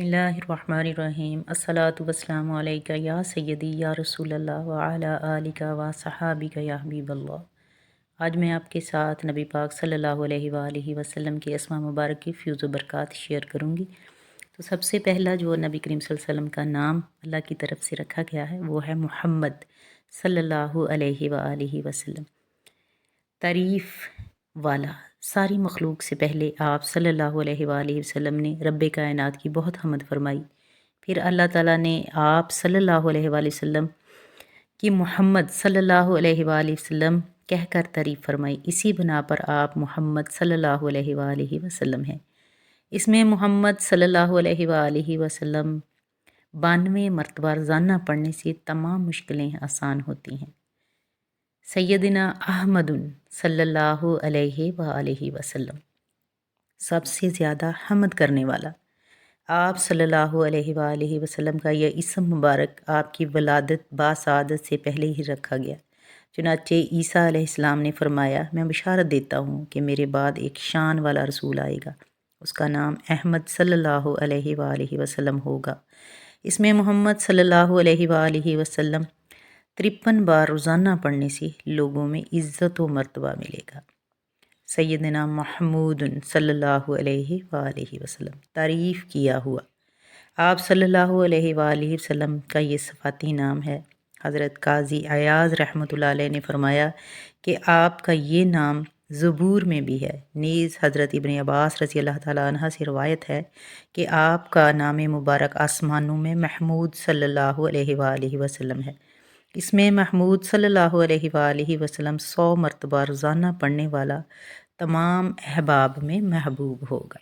बिस्मिल्लाहिर्रहमानिर्रहीम अस्सलातु वस्सलामु अलैका या सय्यदी या रसूल अल्लाह व अला आलिका व सहाबिका या हबीबल्लाह। आज मैं आपके साथ नबी पाक सल्लल्लाहु अलैहि वसल्लम की अस्मा मुबारक की फ़्यूज़ व बरक़ात शेयर करूँगी। तो सबसे पहला जो नबी करीम सल्लल्लाहु अलैहि वसल्लम का नाम अल्लाह की तरफ से रखा गया है वो है मुहम्मद सल्लल्लाहु अलैहि वसल्लम। तारीफ़ वाला, सारी मखलूक से पहले आप सल्लल्लाहु अलैहि वसल्लम ने रब्बे कायनात की बहुत हमद फरमाई। फिर अल्लाह ताला ने आप सल्लल्लाहु अलैहि वसल्लम की मोहम्मद सल्लल्लाहु अलैहि वसल्लम कहकर तारीफ़ फरमाई। इसी बना पर आप मोहम्मद सल्लल्लाहु अलैहि वसल्लम हैं। इसमें मोहम्मद सल्लल्लाहु अलैहि वसल्लम 92 मरतबा रोज़ाना पढ़ने से तमाम मुश्किलें आसान होती हैं। सैयदना अहमदुन सल्लल्लाहु अलैहि वसल्लम, सबसे ज़्यादा हमद करने वाला। आप सल्लल्लाहु अलैहि वसल्लम का यह इसम मुबारक आपकी वलादत बासादत से पहले ही रखा गया। चुनाचे ईसा अलैहिस्सलाम ने फरमाया, मैं बशारत देता हूँ कि मेरे बाद एक शान वाला रसूल आएगा, उसका नाम अहमद सल्लल्लाहु अलैहि वसल्लम होगा। इसमें मोहम्मद सल्लल्लाहु अलैहि वसल्लम 53 बार रोज़ाना पढ़ने से लोगों में इज़्ज़त व मर्तबा मिलेगा। सैयदना महमूदुन सल्लल्लाहु अलैहि वसल्लम, तारीफ़ किया हुआ। आप सल्लल्लाहु अलैहि वसल्लम का ये सफ़ाती नाम है। हज़रत काज़ी अयाज़ रहमतुल्लाह अलैह ने फरमाया कि आपका ये नाम ज़बूर में भी है। नीज़ हज़रत इब्न अब्बास रज़ी अल्लाह ताला अन्हा से रवायत है कि आपका नाम मुबारक आसमानों में महमूद सल्लल्लाहु अलैहि वसल्लम है। इसमें महमूद सल्लल्लाहु अलैहि वसल्लम 100 मरतबा रोज़ाना पढ़ने वाला तमाम अहबाब में महबूब होगा।